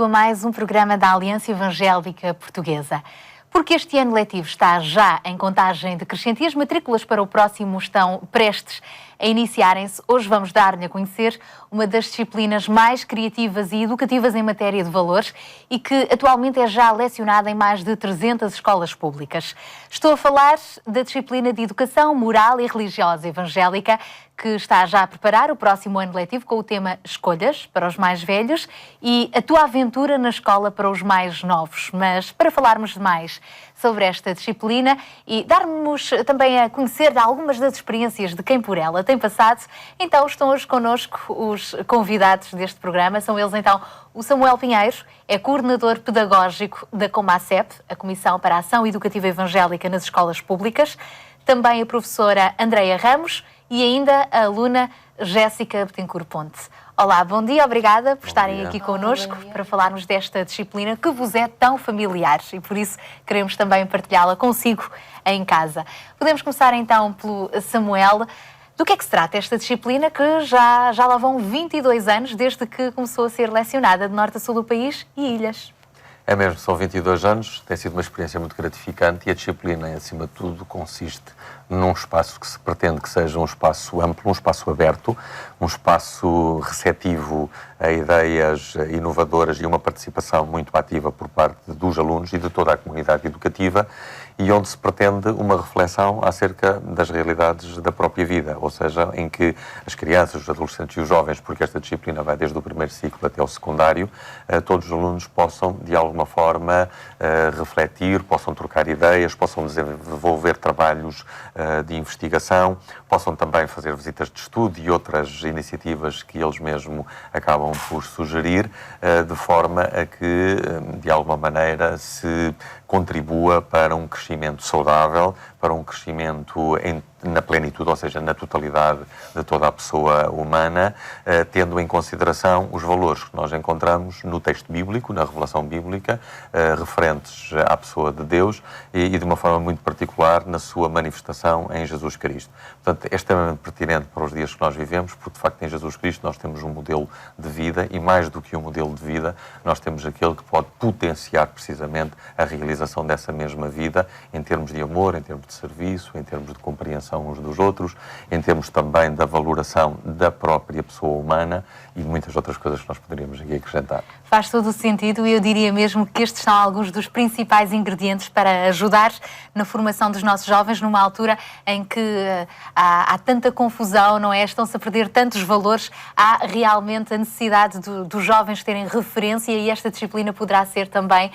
bem-vindo a mais um programa da Aliança Evangélica Portuguesa. Porque este ano letivo está já em contagem decrescente e as matrículas para o próximo estão prestes a iniciarem-se, hoje vamos dar-lhe a conhecer uma das disciplinas mais criativas e educativas em matéria de valores e que atualmente é já lecionada em mais de 300 escolas públicas. Estou a falar da disciplina de Educação Moral e Religiosa Evangélica, que está já a preparar o próximo ano letivo com o tema Escolhas para os mais velhos e A Tua Aventura na Escola para os mais novos. Mas para falarmos mais sobre esta disciplina e darmos também a conhecer algumas das experiências de quem por ela tem passado, então estão hoje connosco os convidados deste programa. São eles então o Samuel Pinheiro, é coordenador pedagógico da Comacep, a Comissão para a Ação Educativa Evangélica nas Escolas Públicas, também a professora Andreia Ramos e ainda a aluna Jéssica Betancourt Ponte. Olá, bom dia, obrigada por estarem aqui connosco para falarmos desta disciplina que vos é tão familiar e por isso queremos também partilhá-la consigo em casa. Podemos começar então pelo Samuel. Do que é que se trata esta disciplina que já lá vão 22 anos desde que começou a ser lecionada de norte a sul do país e ilhas? É mesmo, são 22 anos, tem sido uma experiência muito gratificante e a disciplina, acima de tudo, consiste num espaço que se pretende que seja um espaço amplo, um espaço aberto, um espaço receptivo a ideias inovadoras e uma participação muito ativa por parte dos alunos e de toda a comunidade educativa e onde se pretende uma reflexão acerca das realidades da própria vida, ou seja, em que as crianças, os adolescentes e os jovens, porque esta disciplina vai desde o primeiro ciclo até o secundário, todos os alunos possam, de alguma forma, refletir, possam trocar ideias, possam desenvolver trabalhos de investigação, possam também fazer visitas de estudo e outras iniciativas que eles mesmos acabam por sugerir, de forma a que, de alguma maneira, se contribua para um crescimento saudável, para um crescimento na plenitude, ou seja, na totalidade de toda a pessoa humana, tendo em consideração os valores que nós encontramos no texto bíblico, na revelação bíblica, referentes à pessoa de Deus e de uma forma muito particular na sua manifestação em Jesus Cristo. Portanto, é extremamente pertinente para os dias que nós vivemos, porque de facto em Jesus Cristo nós temos um modelo de vida e mais do que um modelo de vida, nós temos aquele que pode potenciar precisamente a realização dessa mesma vida em termos de amor, em termos de serviço, em termos de compreensão uns dos outros, em termos também da valoração da própria pessoa humana e de muitas outras coisas que nós poderíamos aqui acrescentar. Faz todo o sentido e eu diria mesmo que estes são alguns dos principais ingredientes para ajudar na formação dos nossos jovens numa altura em que há tanta confusão, não é? Estão-se a perder tantos valores, há realmente a necessidade dos jovens terem referência e esta disciplina poderá ser também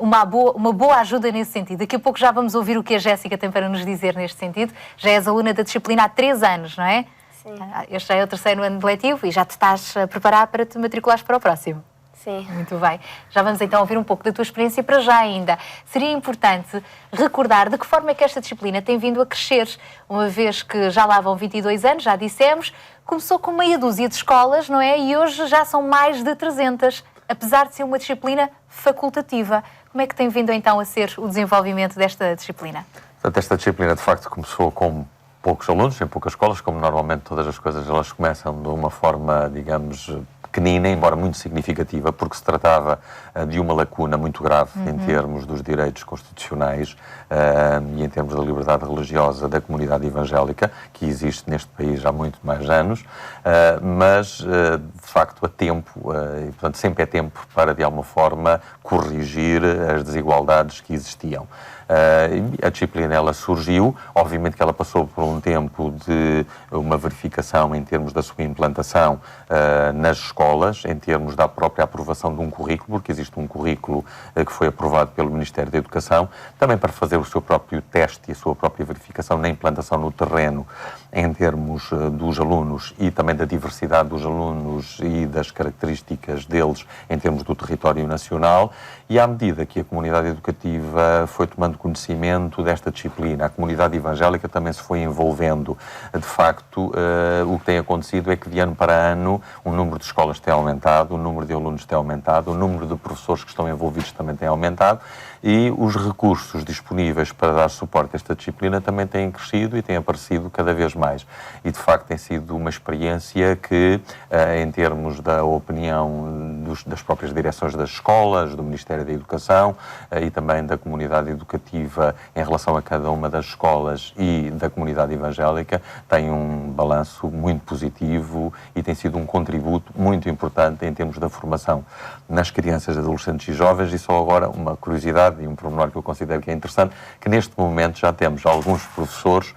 uma boa ajuda nesse sentido. Daqui a pouco já vamos ouvir o que a Jéssica tem para nos dizer neste sentido. Já és aluna da disciplina há 3 anos, não é? Sim. Este já é o 3º ano de letivo e já te estás a preparar para te matriculares para o próximo. Sim. Muito bem. Já vamos então ouvir um pouco da tua experiência para já ainda. Seria importante recordar de que forma é que esta disciplina tem vindo a crescer, uma vez que já lá vão 22 anos, já dissemos, começou com meia dúzia de escolas, não é? E hoje já são mais de 300, apesar de ser uma disciplina facultativa. Como é que tem vindo então a ser o desenvolvimento desta disciplina? Portanto, esta disciplina de facto começou com poucos alunos, em poucas escolas, como normalmente todas as coisas elas começam de uma forma, digamos, pequenina, embora muito significativa, porque se tratava de uma lacuna muito grave em termos dos direitos constitucionais e em termos da liberdade religiosa da comunidade evangélica, que existe neste país há muito mais anos, mas de facto a tempo, e portanto sempre é tempo para de alguma forma corrigir as desigualdades que existiam. A disciplina ela surgiu, obviamente que ela passou por um tempo de uma verificação em termos da sua implantação nas escolas, em termos da própria aprovação de um currículo, porque existe um currículo que foi aprovado pelo Ministério da Educação, também para fazer o seu próprio teste e a sua própria verificação na implantação no terreno, em termos dos alunos e também da diversidade dos alunos e das características deles em termos do território nacional, e à medida que a comunidade educativa foi tomando conhecimento desta disciplina, a comunidade evangélica também se foi envolvendo. De facto, o que tem acontecido é que de ano para ano o número de escolas aulas tem aumentado, o número de alunos tem aumentado, o número de professores que estão envolvidos também tem aumentado e os recursos disponíveis para dar suporte a esta disciplina também têm crescido e têm aparecido cada vez mais. E, de facto, tem sido uma experiência que, em termos da opinião das próprias direções das escolas, do Ministério da Educação e também da comunidade educativa em relação a cada uma das escolas e da comunidade evangélica, tem um balanço muito positivo e tem sido um contributo muito importante em termos da formação nas crianças, adolescentes e jovens. E só agora uma curiosidade e um pormenor que eu considero que é interessante, que neste momento já temos alguns professores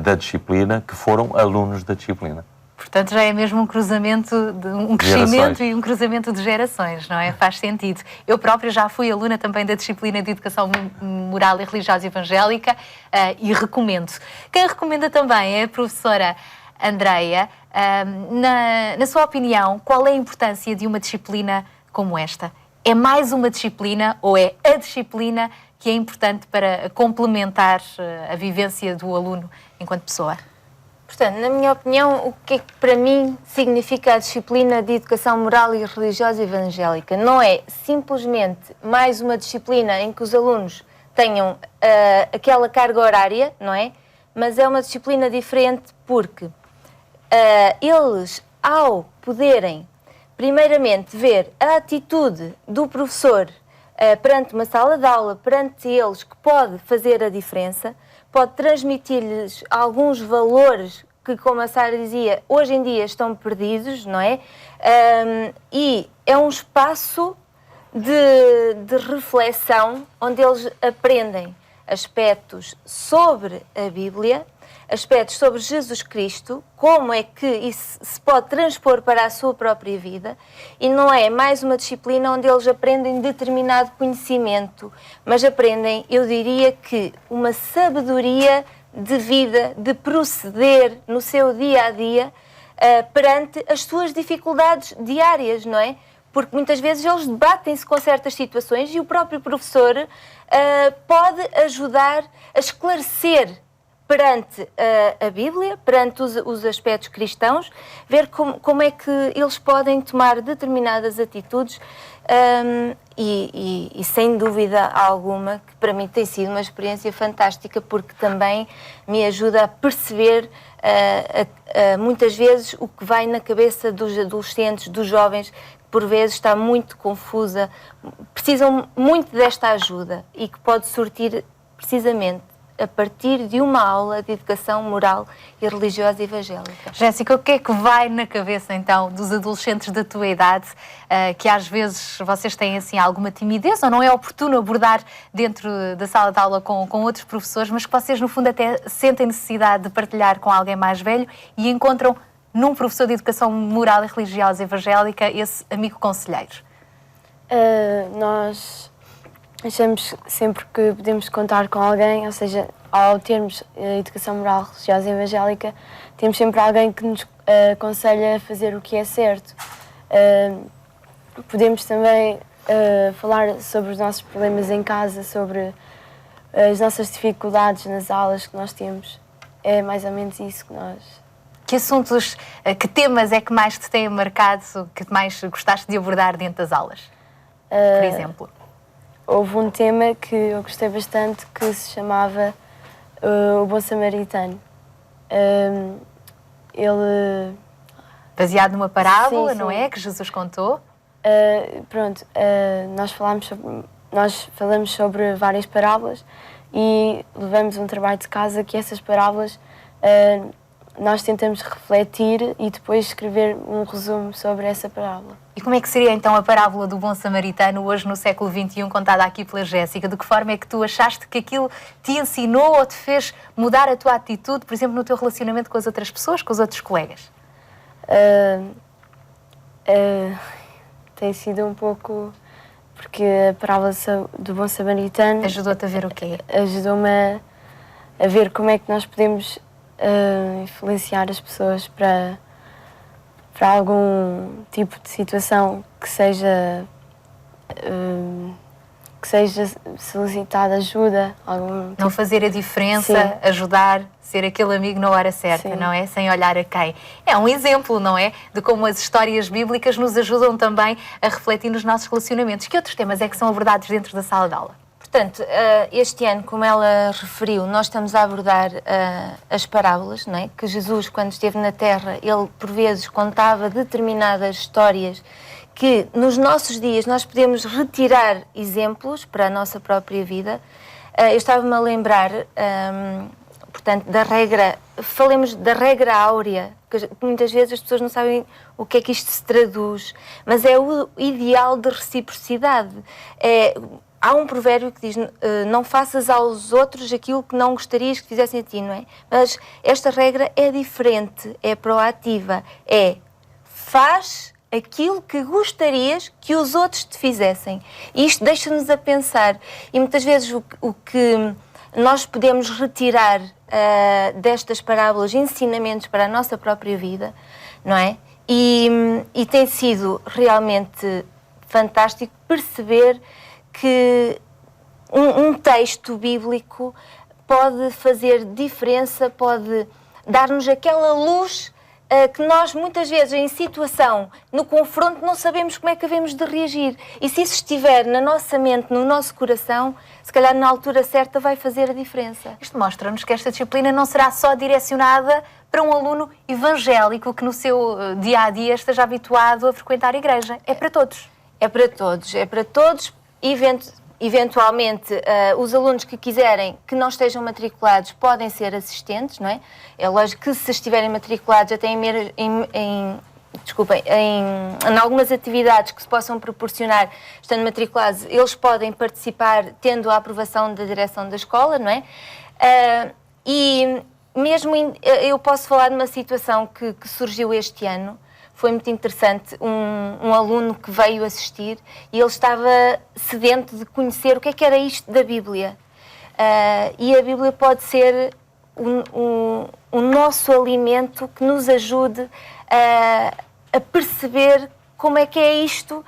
da disciplina que foram alunos da disciplina. Portanto, já é mesmo um cruzamento, um crescimento e um cruzamento de gerações, não é? Faz sentido. Eu própria já fui aluna também da disciplina de Educação Moral e Religiosa Evangélica e recomendo. Quem recomenda também é a professora Andreia. Na sua opinião, qual é a importância de uma disciplina como esta? É mais uma disciplina ou é a disciplina que é importante para complementar a vivência do aluno enquanto pessoa? Portanto, na minha opinião, o que é que para mim significa a disciplina de Educação Moral e Religiosa Evangélica? Não é simplesmente mais uma disciplina em que os alunos tenham aquela carga horária, não é? Mas é uma disciplina diferente porque eles, ao poderem, primeiramente, ver a atitude do professor perante uma sala de aula, perante eles, que pode fazer a diferença, pode transmitir-lhes alguns valores que, como a Sara dizia, hoje em dia estão perdidos, não é? E é um espaço de reflexão onde eles aprendem aspectos sobre a Bíblia, aspectos sobre Jesus Cristo, como é que isso se pode transpor para a sua própria vida, e não é mais uma disciplina onde eles aprendem determinado conhecimento, mas aprendem, eu diria que, uma sabedoria de vida, de proceder no seu dia-a-dia perante as suas dificuldades diárias, não é? Porque muitas vezes eles debatem-se com certas situações e o próprio professor pode ajudar a esclarecer perante a Bíblia, perante os aspectos cristãos, ver como é que eles podem tomar determinadas atitudes e sem dúvida alguma, que para mim tem sido uma experiência fantástica, porque também me ajuda a perceber muitas vezes o que vai na cabeça dos adolescentes, dos jovens, que por vezes está muito confusa, precisam muito desta ajuda e que pode surtir precisamente a partir de uma aula de educação moral e religiosa evangélica. Jéssica, o que é que vai na cabeça, então, dos adolescentes da tua idade, que às vezes vocês têm, assim, alguma timidez ou não é oportuno abordar dentro da sala de aula com outros professores, mas que vocês, no fundo, até sentem necessidade de partilhar com alguém mais velho e encontram num professor de educação moral e religiosa evangélica esse amigo conselheiro? Nós achamos sempre que podemos contar com alguém, ou seja, ao termos educação moral religiosa evangélica, temos sempre alguém que nos aconselha a fazer o que é certo. Podemos também falar sobre os nossos problemas em casa, sobre as nossas dificuldades nas aulas que nós temos. É mais ou menos isso que nós... Que assuntos, que temas é que mais te têm marcado, que mais gostaste de abordar dentro das aulas, por exemplo? Houve um tema que eu gostei bastante que se chamava O Bom Samaritano. Ele... Baseado numa parábola, sim, sim, não é? Que Jesus contou. Nós falamos sobre várias parábolas e levamos um trabalho de casa que essas parábolas nós tentamos refletir e depois escrever um resumo sobre essa parábola. E como é que seria então a parábola do bom samaritano hoje no século XXI, contada aqui pela Jéssica? De que forma é que tu achaste que aquilo te ensinou ou te fez mudar a tua atitude, por exemplo, no teu relacionamento com as outras pessoas, com os outros colegas? Tem sido um pouco... Porque a parábola do bom samaritano... Ajudou-te a ver o quê? Ajudou-me a ver como é que nós podemos influenciar as pessoas para algum tipo de situação que seja que seja solicitada ajuda. Não fazer a diferença, Sim. ajudar, ser aquele amigo na hora certa, Sim. não é? Sem olhar a quem. É um exemplo, não é? De como as histórias bíblicas nos ajudam também a refletir nos nossos relacionamentos. Que outros temas é que são abordados dentro da sala de aula? Portanto, este ano, como ela referiu, nós estamos a abordar as parábolas, não é? Que Jesus, quando esteve na Terra, ele por vezes contava determinadas histórias que nos nossos dias nós podemos retirar exemplos para a nossa própria vida. Eu estava-me a lembrar, portanto, falemos da regra áurea, que muitas vezes as pessoas não sabem o que é que isto se traduz, mas é o ideal de reciprocidade. Há um provérbio que diz, não faças aos outros aquilo que não gostarias que fizessem a ti, não é? Mas esta regra é diferente, é proativa, faz aquilo que gostarias que os outros te fizessem. E isto deixa-nos a pensar. E muitas vezes o que nós podemos retirar destas parábolas, ensinamentos para a nossa própria vida, não é? E tem sido realmente fantástico perceber que um texto bíblico pode fazer diferença, pode dar-nos aquela luz que nós, muitas vezes, em situação, no confronto, não sabemos como é que havemos de reagir. E se isso estiver na nossa mente, no nosso coração, se calhar na altura certa vai fazer a diferença. Isto mostra-nos que esta disciplina não será só direcionada para um aluno evangélico que no seu dia-a-dia esteja habituado a frequentar a igreja. É para todos. É para todos. É para todos. Eventualmente, os alunos que quiserem que não estejam matriculados podem ser assistentes, não é? É lógico que se estiverem matriculados até em algumas atividades que se possam proporcionar estando matriculados, eles podem participar tendo a aprovação da direção da escola, não é? E mesmo eu posso falar de uma situação que surgiu este ano. Foi muito interessante, um aluno que veio assistir e ele estava sedento de conhecer o que era isto da Bíblia. E a Bíblia pode ser o nosso alimento que nos ajude a perceber como é que é isto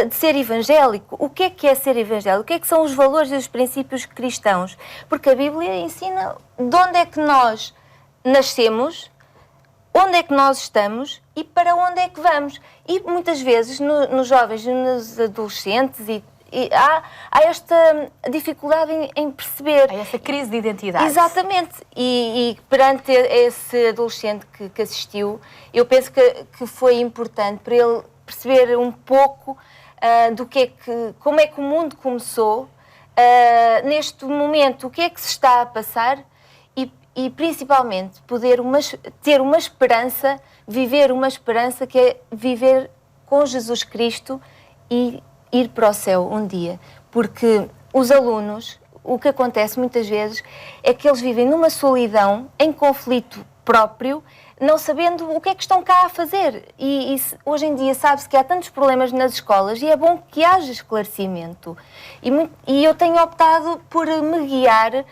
de ser evangélico. O que é ser evangélico? O que são os valores e os princípios cristãos? Porque a Bíblia ensina de onde é que nós nascemos, onde é que nós estamos e para onde é que vamos. E muitas vezes nos jovens e nos adolescentes há esta dificuldade em perceber. Há essa crise de identidade. Exatamente. E perante esse adolescente que assistiu, eu penso que foi importante para ele perceber um pouco como é que o mundo começou, neste momento, o que é que se está a passar e principalmente poder ter uma esperança, viver uma esperança que é viver com Jesus Cristo e ir para o céu um dia. Porque os alunos, o que acontece muitas vezes é que eles vivem numa solidão, em conflito próprio, não sabendo o que é que estão cá a fazer. Hoje em dia sabe-se que há tantos problemas nas escolas e é bom que haja esclarecimento. E eu tenho optado por me guiar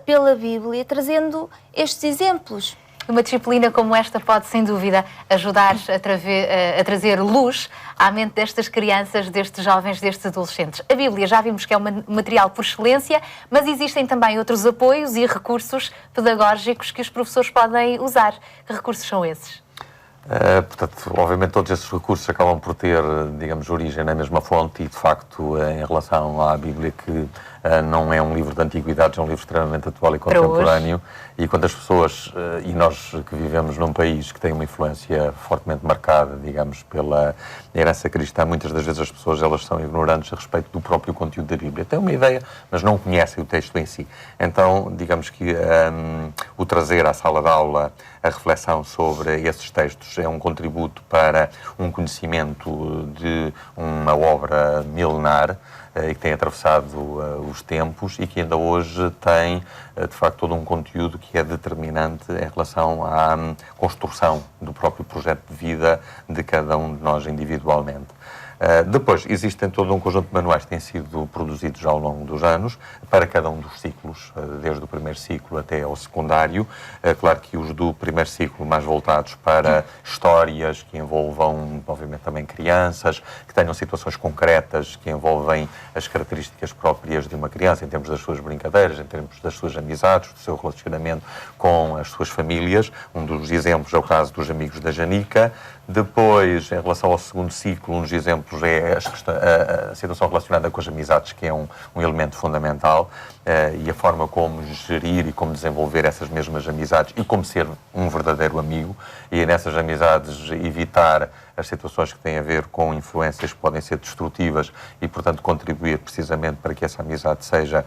pela Bíblia, trazendo estes exemplos. Uma disciplina como esta pode, sem dúvida, ajudar a trazer luz à mente destas crianças, destes jovens, destes adolescentes. A Bíblia já vimos que é um material por excelência, mas existem também outros apoios e recursos pedagógicos que os professores podem usar. Que recursos são esses? Portanto, obviamente todos esses recursos acabam por ter, digamos, origem na mesma fonte e, de facto, em relação à Bíblia, que não é um livro de antiguidades, é um livro extremamente atual e contemporâneo. E quando as pessoas, e nós que vivemos num país que tem uma influência fortemente marcada, digamos, pela herança cristã, muitas das vezes as pessoas elas são ignorantes a respeito do próprio conteúdo da Bíblia. Têm uma ideia, mas não conhecem o texto em si. Então, digamos que o trazer à sala de aula a reflexão sobre esses textos é um contributo para um conhecimento de uma obra milenar e que tem atravessado os tempos e que ainda hoje tem, de facto, todo um conteúdo que é determinante em relação à construção do próprio projeto de vida de cada um de nós individualmente. Depois, existem todo um conjunto de manuais que têm sido produzidos ao longo dos anos, para cada um dos ciclos, desde o primeiro ciclo até ao secundário. Claro que os do primeiro ciclo mais voltados para histórias que envolvam, obviamente, também crianças, que tenham situações concretas que envolvem as características próprias de uma criança, em termos das suas brincadeiras, em termos das suas amizades, do seu relacionamento com as suas famílias. Um dos exemplos é o caso dos amigos da Janica. Depois, em relação ao segundo ciclo, um dos exemplos é a situação relacionada com as amizades, que é um elemento fundamental, e a forma como gerir e como desenvolver essas mesmas amizades e como ser um verdadeiro amigo, e nessas amizades evitar as situações que têm a ver com influências que podem ser destrutivas e, portanto, contribuir precisamente para que essa amizade seja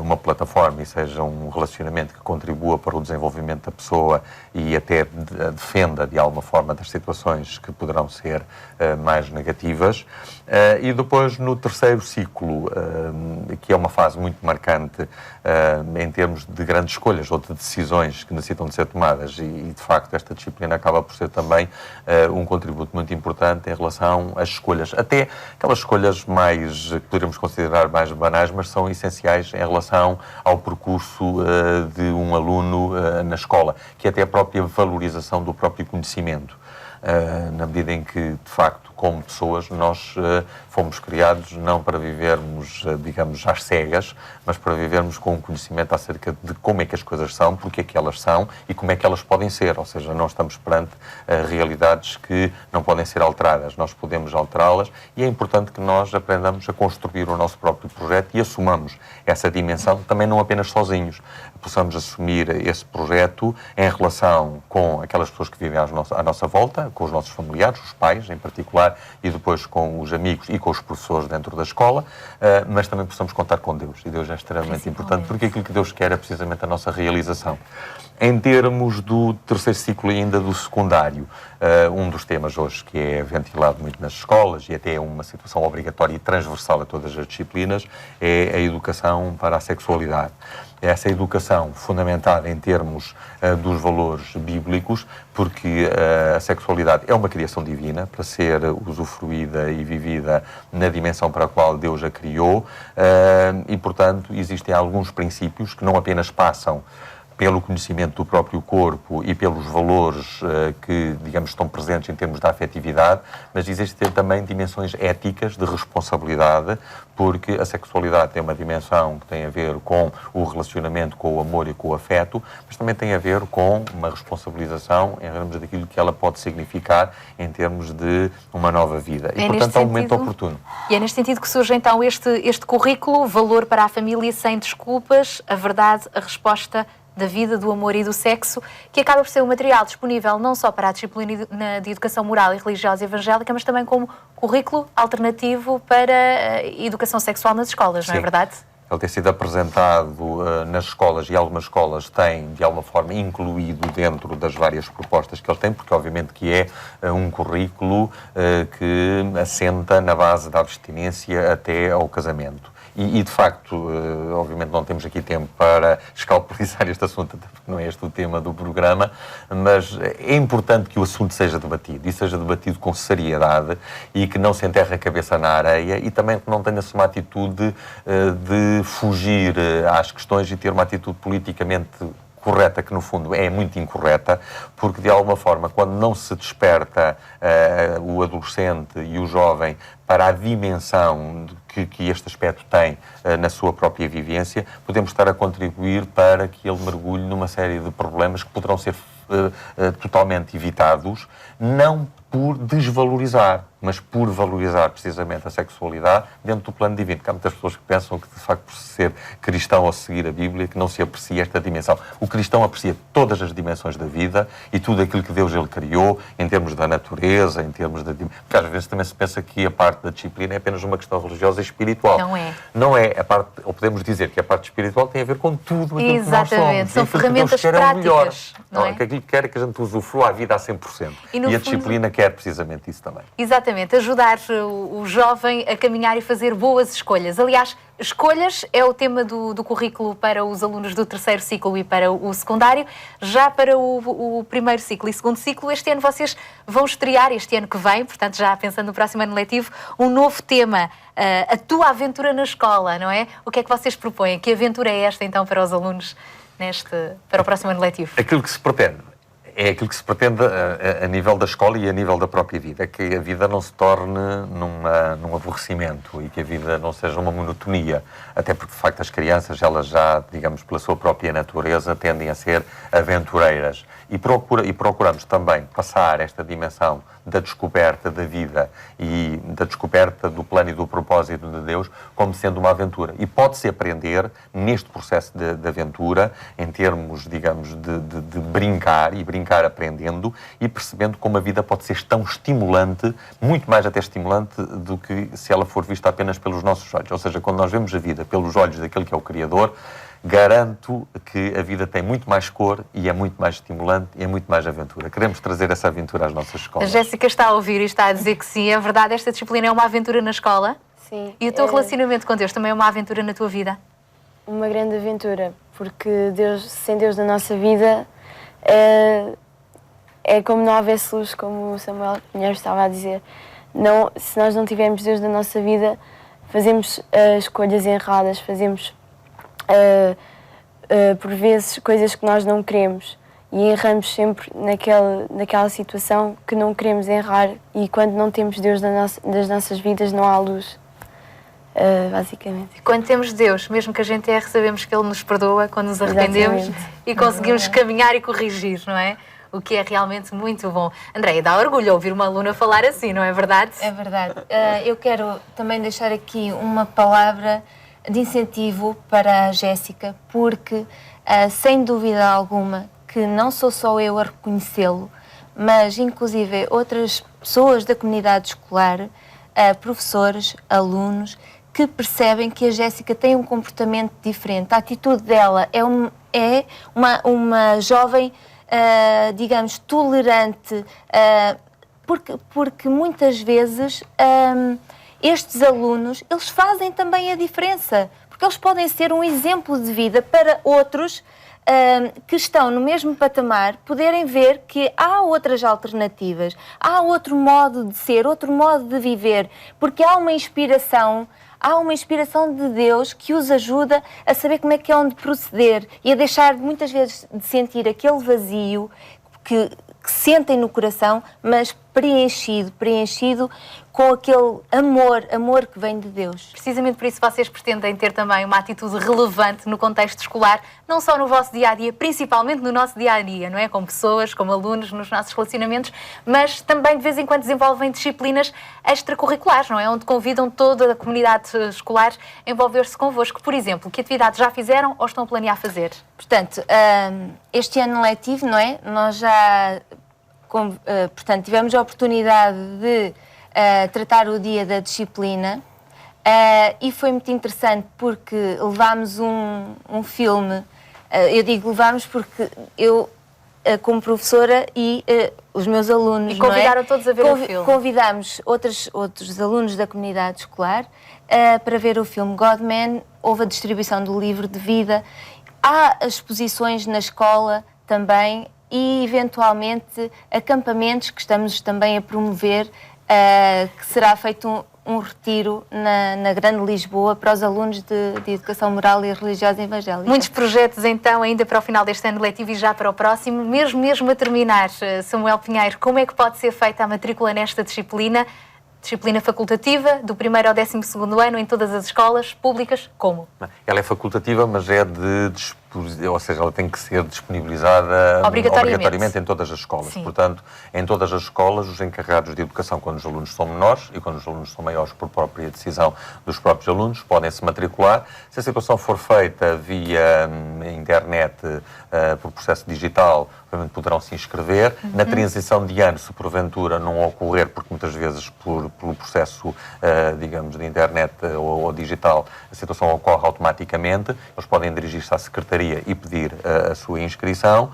uma plataforma e seja um relacionamento que contribua para o desenvolvimento da pessoa e até defenda, de alguma forma, das situações que poderão ser mais negativas. E depois, no terceiro ciclo, que é uma fase muito marcante em termos de grandes escolhas ou de decisões que necessitam de ser tomadas, e de facto esta disciplina acaba por ser também um contributo muito importante em relação às escolhas, até aquelas escolhas mais, que poderíamos considerar mais banais, mas são essenciais em relação ao percurso de um aluno na escola, que é até a própria valorização do próprio conhecimento. Na medida em que, de facto, como pessoas, nós fomos criados não para vivermos, digamos, às cegas, mas para vivermos com um conhecimento acerca de como é que as coisas são, porque é que elas são e como é que elas podem ser. Ou seja, não estamos perante realidades que não podem ser alteradas. Nós podemos alterá-las e é importante que nós aprendamos a construir o nosso próprio projeto e assumamos essa dimensão, também não apenas sozinhos. Possamos assumir esse projeto em relação com aquelas pessoas que vivem à nossa volta, com os nossos familiares, os pais em particular, e depois com os amigos e com os professores dentro da escola, mas também possamos contar com Deus. E Deus é extremamente importante, porque aquilo que Deus quer é precisamente a nossa realização. Em termos do terceiro ciclo e ainda do secundário, um dos temas hoje que é ventilado muito nas escolas e até é uma situação obrigatória e transversal a todas as disciplinas é a educação para a sexualidade. Essa educação fundamentada em termos dos valores bíblicos, porque a sexualidade é uma criação divina para ser usufruída e vivida na dimensão para a qual Deus a criou, e, portanto, existem alguns princípios que não apenas passam pelo conhecimento do próprio corpo e pelos valores que, digamos, estão presentes em termos da afetividade, mas existem também dimensões éticas de responsabilidade, porque a sexualidade tem uma dimensão que tem a ver com o relacionamento, com o amor e com o afeto, mas também tem a ver com uma responsabilização em termos daquilo que ela pode significar em termos de uma nova vida. E, portanto, é um momento oportuno. E é neste sentido que surge, então, este currículo, Valor para a Família Sem Desculpas, a Verdade, a Resposta da Vida, do Amor e do Sexo, que acaba por ser um material disponível não só para a disciplina de Educação Moral e Religiosa Evangélica, mas também como currículo alternativo para a educação sexual nas escolas, não é verdade? Ele tem sido apresentado nas escolas e algumas escolas têm, de alguma forma, incluído dentro das várias propostas que ele tem, porque obviamente que é um currículo que assenta na base da abstinência até ao casamento. E, de facto, obviamente não temos aqui tempo para escalpelizar este assunto, até porque não é este o tema do programa, mas é importante que o assunto seja debatido, e seja debatido com seriedade, e que não se enterre a cabeça na areia, e também que não tenha-se uma atitude de fugir às questões e ter uma atitude politicamente correta, que no fundo é muito incorreta, porque de alguma forma, quando não se desperta o adolescente e o jovem para a dimensão que este aspecto tem na sua própria vivência, podemos estar a contribuir para que ele mergulhe numa série de problemas que poderão ser totalmente evitados, não por desvalorizar, mas por valorizar precisamente a sexualidade dentro do plano divino. Porque há muitas pessoas que pensam que, de facto, por ser cristão ou seguir a Bíblia, que não se aprecia esta dimensão. O cristão aprecia todas as dimensões da vida e tudo aquilo que Deus ele criou, em termos da natureza, em termos da... Porque às vezes também se pensa que a parte da disciplina é apenas uma questão religiosa e espiritual. Não é. Não é. A parte, ou podemos dizer que a parte espiritual tem a ver com tudo aquilo que nós somos. Exatamente. São ferramentas práticas. Não é? Que aquilo que quer é que a gente usufrua a vida a 100%. E a disciplina quer precisamente isso também. Exatamente. Ajudar o jovem a caminhar e fazer boas escolhas. Aliás, escolhas é o tema do currículo para os alunos do terceiro ciclo e para o secundário. Já para o primeiro ciclo e segundo ciclo, este ano vocês vão estrear, este ano que vem, portanto já pensando no próximo ano letivo, um novo tema, a tua aventura na escola, não é? O que é que vocês propõem? Que aventura é esta então para os alunos para o próximo ano letivo? Aquilo que se pretende é aquilo que se pretende a nível da escola e a nível da própria vida, é que a vida não se torne num aborrecimento e que a vida não seja uma monotonia, até porque de facto as crianças, elas já, digamos, pela sua própria natureza, tendem a ser aventureiras e procuramos também passar esta dimensão da descoberta da vida e da descoberta do plano e do propósito de Deus como sendo uma aventura. E pode-se aprender neste processo de aventura, em termos, digamos, de brincar, e brincar aprendendo e percebendo como a vida pode ser tão estimulante, muito mais até estimulante do que se ela for vista apenas pelos nossos olhos. Ou seja, quando nós vemos a vida pelos olhos daquele que é o Criador, garanto que a vida tem muito mais cor e é muito mais estimulante e é muito mais aventura. Queremos trazer essa aventura às nossas escolas. A Jéssica está a ouvir e está a dizer que sim, é verdade, esta disciplina é uma aventura na escola? Sim. E o teu relacionamento com Deus também é uma aventura na tua vida? Uma grande aventura, porque Deus, sem Deus na nossa vida, é como não houvesse luz, como o Samuel Pinheiro estava a dizer. Não, se nós não tivermos Deus na nossa vida, fazemos escolhas erradas, fazemos por vezes coisas que nós não queremos e erramos sempre naquela situação que não queremos errar, e quando não temos Deus das nossas vidas não há luz, basicamente. Quando temos Deus, mesmo que a gente erre, sabemos que Ele nos perdoa quando nos arrependemos. Exatamente. E conseguimos caminhar e corrigir, não é? O que é realmente muito bom. Andréia, dá orgulho ouvir uma aluna falar assim, não é verdade? É verdade. Eu quero também deixar aqui uma palavra de incentivo para a Jéssica, porque, sem dúvida alguma, que não sou só eu a reconhecê-lo, mas inclusive outras pessoas da comunidade escolar, professores, alunos, que percebem que a Jéssica tem um comportamento diferente. A atitude dela é uma jovem, digamos, tolerante, porque muitas vezes estes alunos, eles fazem também a diferença, porque eles podem ser um exemplo de vida para outros que estão no mesmo patamar, poderem ver que há outras alternativas, há outro modo de ser, outro modo de viver, porque há uma inspiração de Deus que os ajuda a saber como é que é onde proceder e a deixar muitas vezes de sentir aquele vazio que sentem no coração, mas preenchido com aquele amor que vem de Deus. Precisamente por isso vocês pretendem ter também uma atitude relevante no contexto escolar, não só no vosso dia-a-dia, principalmente no nosso dia-a-dia, não é? Como pessoas, como alunos, nos nossos relacionamentos, mas também de vez em quando desenvolvem disciplinas extracurriculares, não é? Onde convidam toda a comunidade escolar a envolver-se convosco. Por exemplo, que atividades já fizeram ou estão a planear fazer? Portanto, este ano letivo, não é? Nós já, portanto, tivemos a oportunidade de tratar o dia da disciplina e foi muito interessante porque levámos um filme. Eu digo levámos porque eu, como professora, e os meus alunos, e convidaram, não é? Todos a ver o filme. Convidámos outros alunos da comunidade escolar para ver o filme God Man. Houve a distribuição do livro de vida, há exposições na escola também e eventualmente acampamentos que estamos também a promover, que será feito um retiro na Grande Lisboa para os alunos de Educação Moral e Religiosa Evangélica. Muitos projetos então ainda para o final deste ano letivo e já para o próximo. Mesmo a terminar, Samuel Pinheiro, como é que pode ser feita a matrícula nesta disciplina? Disciplina facultativa, do 1º ao 12º ano, em todas as escolas públicas, como? Ela é facultativa, mas é ou seja, ela tem que ser disponibilizada obrigatoriamente em todas as escolas. Sim. Portanto, em todas as escolas, os encarregados de educação, quando os alunos são menores e quando os alunos são maiores por própria decisão dos próprios alunos, podem se matricular. Se a situação for feita via internet, por processo digital, poderão se inscrever. Na transição de ano, se porventura não ocorrer, porque muitas vezes pelo processo, digamos, de internet ou digital, a situação ocorre automaticamente, eles podem dirigir-se à Secretaria e pedir a sua inscrição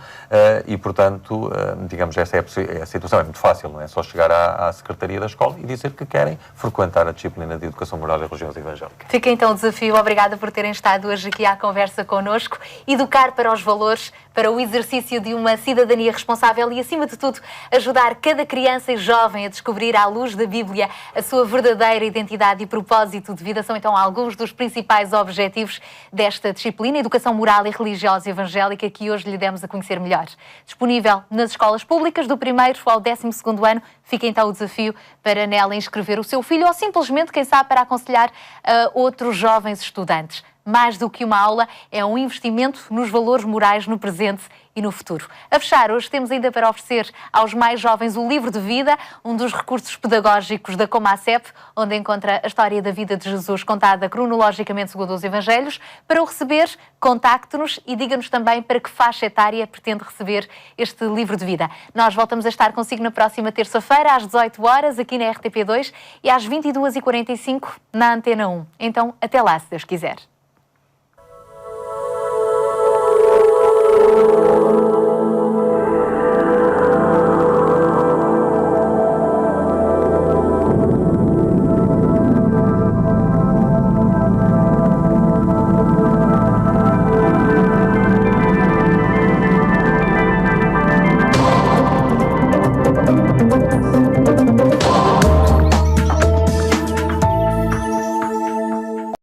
e, portanto, digamos, essa é a situação. É muito fácil, não é? Só chegar à Secretaria da escola e dizer que querem frequentar a disciplina de Educação Moral e Religiosa Evangélica. Fica então o desafio. Obrigada por terem estado hoje aqui à conversa connosco. Educar para os valores, para o exercício de uma cidadania responsável e, acima de tudo, ajudar cada criança e jovem a descobrir, à luz da Bíblia, a sua verdadeira identidade e propósito de vida. São então alguns dos principais objetivos desta disciplina, Educação Moral e Religiosa Evangélica, que hoje lhe demos a conhecer melhor. Disponível nas escolas públicas do 1º ao 12º ano. Fica então o desafio para nela inscrever o seu filho ou simplesmente, quem sabe, para aconselhar outros jovens estudantes. Mais do que uma aula, é um investimento nos valores morais no presente e no futuro. A fechar, hoje temos ainda para oferecer aos mais jovens o livro de vida, um dos recursos pedagógicos da Comacep, onde encontra a história da vida de Jesus contada cronologicamente segundo os Evangelhos. Para o receber, contacte-nos e diga-nos também para que faixa etária pretende receber este livro de vida. Nós voltamos a estar consigo na próxima terça-feira, às 18 horas, aqui na RTP2 e às 22h45 na Antena 1. Então, até lá, se Deus quiser.